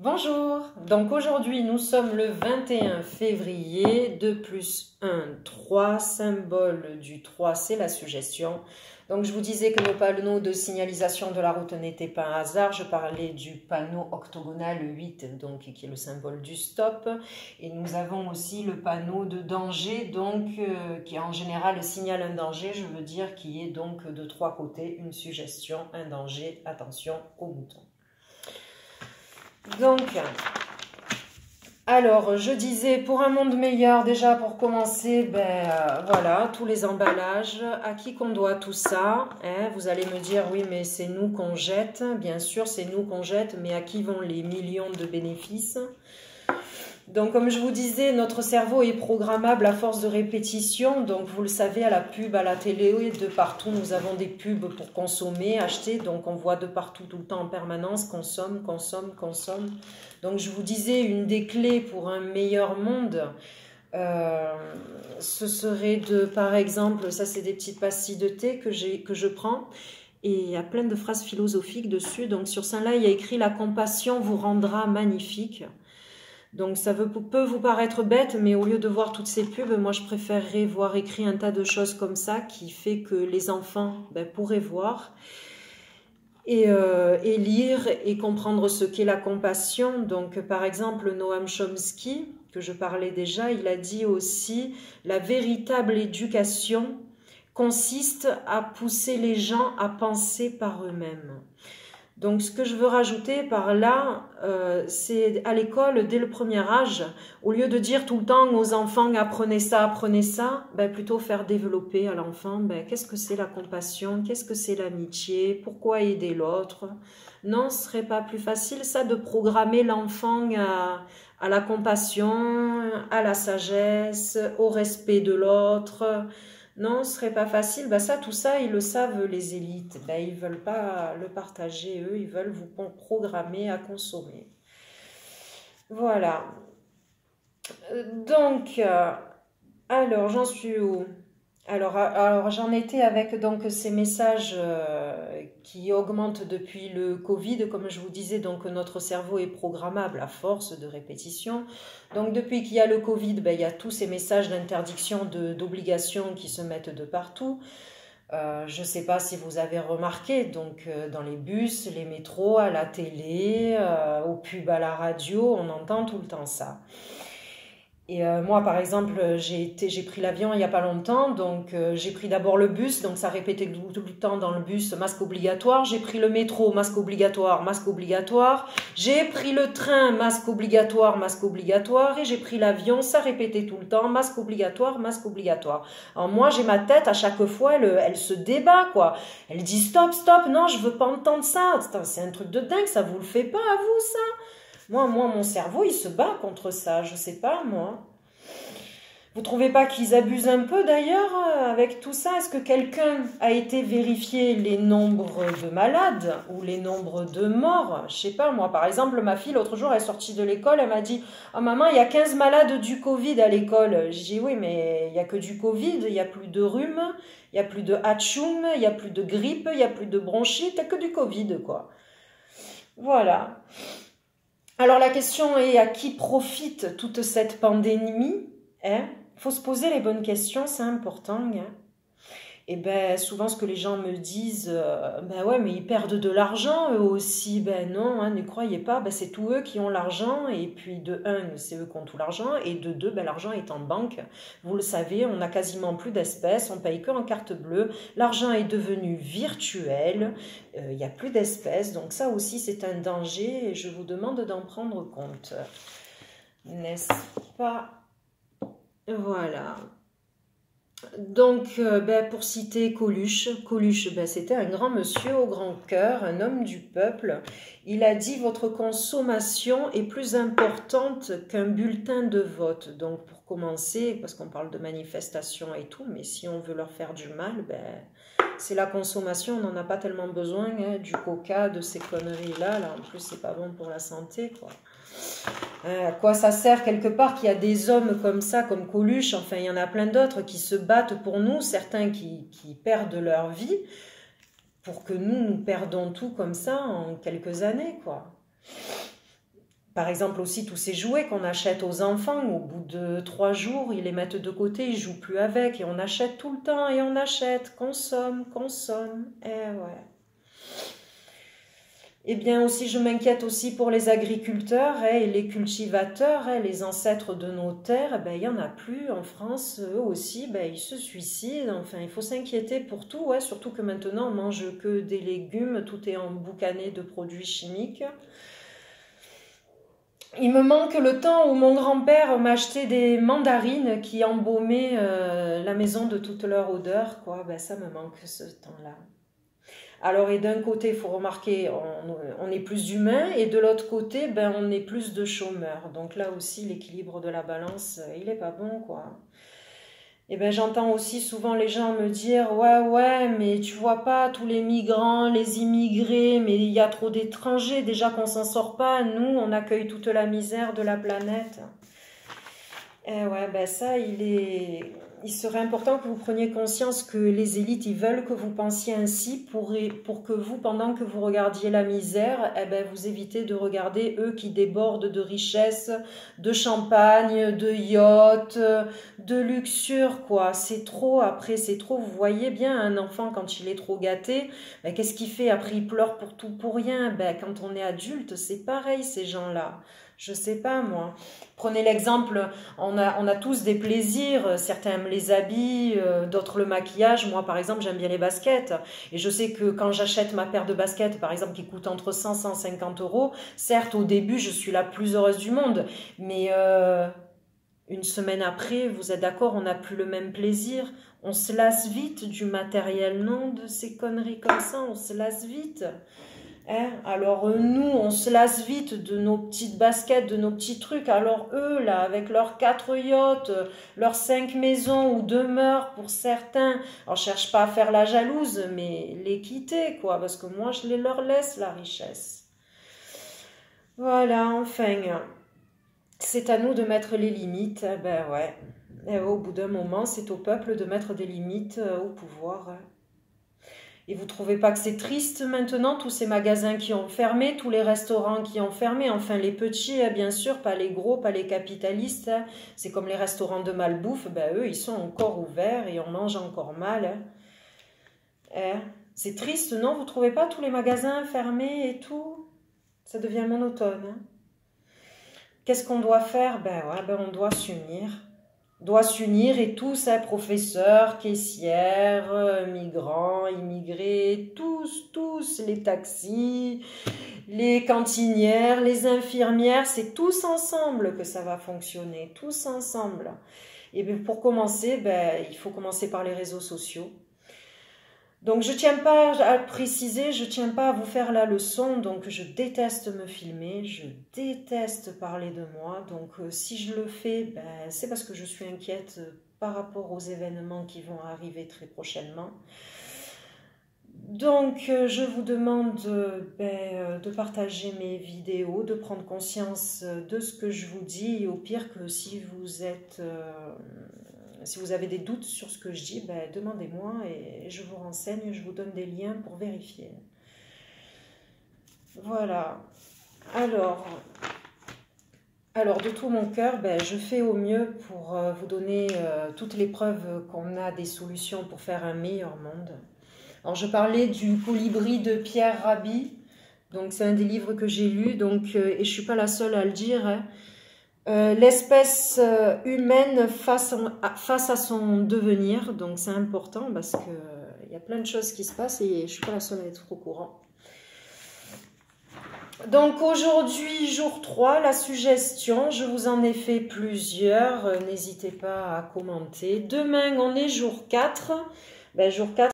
Bonjour, donc aujourd'hui nous sommes le 21 février, 2 plus 1, 3, symbole du 3 c'est la suggestion. Donc je vous disais que nos panneaux de signalisation de la route n'étaient pas un hasard, je parlais du panneau octogonal 8, donc qui est le symbole du stop, et nous avons aussi le panneau de danger, donc qui en général signale un danger, je veux dire qui est donc de trois côtés, une suggestion, un danger, attention aux moutons. Donc, alors, je disais, pour un monde meilleur, déjà pour commencer, voilà, tous les emballages, à qui qu'on doit tout ça, hein? Vous allez me dire, oui, mais c'est nous qu'on jette, bien sûr, c'est nous qu'on jette, mais à qui vont les millions de bénéfices? Donc, comme je vous disais, notre cerveau est programmable à force de répétition. Donc, vous le savez, à la pub, à la télé, de partout, nous avons des pubs pour consommer, acheter. Donc, on voit de partout, tout le temps, en permanence, consomme, consomme, consomme. Donc, je vous disais, une des clés pour un meilleur monde, ce serait de, par exemple, ça, c'est des petites pastilles de thé que je prends. Et il y a plein de phrases philosophiques dessus. Donc, sur celle-là, il y a écrit « La compassion vous rendra magnifique ». Donc ça peut vous paraître bête, mais au lieu de voir toutes ces pubs, moi je préférerais voir écrit un tas de choses comme ça qui fait que les enfants pourraient voir et lire et comprendre ce qu'est la compassion. Donc par exemple Noam Chomsky, que je parlais déjà, il a dit aussi « La véritable éducation consiste à pousser les gens à penser par eux-mêmes ». Donc, ce que je veux rajouter par là, c'est à l'école, dès le premier âge, au lieu de dire tout le temps aux enfants « apprenez ça », plutôt faire développer à l'enfant qu'est-ce que c'est la compassion, qu'est-ce que c'est l'amitié, pourquoi aider l'autre. Non, ce serait pas plus facile ça de programmer l'enfant à la compassion, à la sagesse, au respect de l'autre. Non, ce serait pas facile. Tout ça, ils le savent, les élites. Ils veulent pas le partager, eux. Ils veulent vous programmer à consommer. Voilà. Donc, alors, j'en suis où? Alors j'en étais avec donc ces messages qui augmentent depuis le Covid. Comme je vous disais, donc notre cerveau est programmable à force de répétition. Donc depuis qu'il y a le Covid, il y a tous ces messages d'interdiction, d'obligation qui se mettent de partout. Je ne sais pas si vous avez remarqué, donc dans les bus, les métros, à la télé, aux pubs à la radio, on entend tout le temps ça. Et moi, par exemple, j'ai pris l'avion il n'y a pas longtemps, donc j'ai pris d'abord le bus, donc ça répétait tout le temps dans le bus, masque obligatoire. J'ai pris le métro, masque obligatoire, masque obligatoire. J'ai pris le train, masque obligatoire, masque obligatoire. Et j'ai pris l'avion, ça répétait tout le temps, masque obligatoire, masque obligatoire. Alors moi, j'ai ma tête, à chaque fois, elle se débat, quoi. Elle dit stop, stop, non, je veux pas entendre ça. C'est un truc de dingue, ça vous le fait pas à vous, ça? Moi, mon cerveau, il se bat contre ça. Je sais pas, moi. Vous trouvez pas qu'ils abusent un peu, d'ailleurs, avec tout ça? Est-ce que quelqu'un a été vérifier les nombres de malades ou les nombres de morts? Je sais pas, moi. Par exemple, ma fille, l'autre jour, elle est sortie de l'école, elle m'a dit « Oh, maman, il y a 15 malades du Covid à l'école. » J'ai dit « Oui, mais il n'y a que du Covid. Il n'y a plus de rhume, il n'y a plus de hatchoum, il n'y a plus de grippe, il n'y a plus de bronchite. Il n'y a que du Covid, quoi. » Voilà. Alors la question est à qui profite toute cette pandémie? Faut se poser les bonnes questions, c'est important. Et souvent ce que les gens me disent, ouais, mais ils perdent de l'argent eux aussi. Non, ne croyez pas, c'est tous eux qui ont l'argent. Et puis de un, c'est eux qui ont tout l'argent. Et de deux, l'argent est en banque. Vous le savez, on n'a quasiment plus d'espèces, on paye que en carte bleue. L'argent est devenu virtuel, il n'y a plus d'espèces. Donc ça aussi c'est un danger et je vous demande d'en prendre compte. N'est-ce pas? Voilà. Donc, pour citer Coluche, c'était un grand monsieur au grand cœur, un homme du peuple. Il a dit « Votre consommation est plus importante qu'un bulletin de vote ». Donc, pour commencer, parce qu'on parle de manifestation et tout, mais si on veut leur faire du mal, c'est la consommation, on n'en a pas tellement besoin, du coca, de ces conneries-là. Là, en plus, c'est pas bon pour la santé, quoi. À quoi ça sert quelque part qu'il y a des hommes comme ça, comme Coluche, enfin il y en a plein d'autres qui se battent pour nous, certains qui perdent leur vie, pour que nous perdons tout comme ça en quelques années, quoi. Par exemple aussi tous ces jouets qu'on achète aux enfants, au bout de 3 jours, ils les mettent de côté, ils jouent plus avec et on achète tout le temps et on achète, consomme, consomme. Eh ouais. Eh bien aussi, je m'inquiète aussi pour les agriculteurs et les cultivateurs, les ancêtres de nos terres. Il n'y en a plus en France. Eux aussi, ils se suicident. Enfin, il faut s'inquiéter pour tout. Ouais, surtout que maintenant, on mange que des légumes. Tout est emboucané de produits chimiques. Il me manque le temps où mon grand-père m'achetait des mandarines qui embaumaient la maison de toute leur odeur, quoi. Ça me manque ce temps-là. Alors, et d'un côté, il faut remarquer, on est plus humain, et de l'autre côté, on est plus de chômeurs. Donc là aussi, l'équilibre de la balance, il est pas bon, quoi. Et j'entends aussi souvent les gens me dire, ouais, mais tu vois pas tous les migrants, les immigrés, mais il y a trop d'étrangers, déjà qu'on s'en sort pas, nous, on accueille toute la misère de la planète. Eh ouais, ça, il serait important que vous preniez conscience que les élites, ils veulent que vous pensiez ainsi pour que vous, pendant que vous regardiez la misère, vous évitez de regarder eux qui débordent de richesses, de champagne, de yachts, de luxure, quoi. C'est trop, après, c'est trop. Vous voyez bien un enfant, quand il est trop gâté, qu'est-ce qu'il fait? Après, il pleure pour tout, pour rien. Quand on est adulte, c'est pareil, ces gens-là. Je sais pas, moi. Prenez l'exemple, on a tous des plaisirs, certains aiment les habits, d'autres le maquillage. Moi, par exemple, j'aime bien les baskets. Et je sais que quand j'achète ma paire de baskets, par exemple, qui coûte entre 100 et 150 euros, certes, au début, je suis la plus heureuse du monde. Mais une semaine après, vous êtes d'accord, on n'a plus le même plaisir. On se lasse vite du matériel, non? De ces conneries comme ça, on se lasse vite. Alors nous, on se lasse vite de nos petites baskets, de nos petits trucs. Alors eux, là, avec leurs 4 yachts, leurs 5 maisons ou demeures pour certains, alors je cherche pas à faire la jalouse, mais les quitter, quoi, parce que moi, je les leur laisse, la richesse. Voilà, enfin, c'est à nous de mettre les limites. Ouais. Et au bout d'un moment, c'est au peuple de mettre des limites au pouvoir. Et vous ne trouvez pas que c'est triste maintenant, tous ces magasins qui ont fermé, tous les restaurants qui ont fermé, enfin les petits, bien sûr, pas les gros, pas les capitalistes. C'est comme les restaurants de malbouffe, eux, ils sont encore ouverts et on mange encore mal. C'est triste, non? Vous ne trouvez pas tous les magasins fermés et tout? Ça devient monotone. Qu'est-ce qu'on doit faire? On doit s'unir. Doit s'unir et tous, professeurs, caissières, migrants, immigrés, tous, les taxis, les cantinières, les infirmières, c'est tous ensemble que ça va fonctionner, tous ensemble. Et pour commencer, il faut commencer par les réseaux sociaux. Donc je tiens pas à préciser, je tiens pas à vous faire la leçon, donc je déteste me filmer, je déteste parler de moi, donc si je le fais, c'est parce que je suis inquiète par rapport aux événements qui vont arriver très prochainement. Donc je vous demande de partager mes vidéos, de prendre conscience de ce que je vous dis, et au pire que si vous êtes... si vous avez des doutes sur ce que je dis, demandez-moi et je vous renseigne, je vous donne des liens pour vérifier. Voilà. Alors de tout mon cœur, je fais au mieux pour vous donner toutes les preuves qu'on a des solutions pour faire un meilleur monde. Alors je parlais du colibri de Pierre Rabhi, donc c'est un des livres que j'ai lu, donc, et je ne suis pas la seule à le dire, l'espèce humaine face à son devenir, donc c'est important parce qu'il y a plein de choses qui se passent et je ne suis pas la seule à être au courant. Donc aujourd'hui, jour 3, la suggestion, je vous en ai fait plusieurs, n'hésitez pas à commenter. Demain, on est jour 4, jour 4,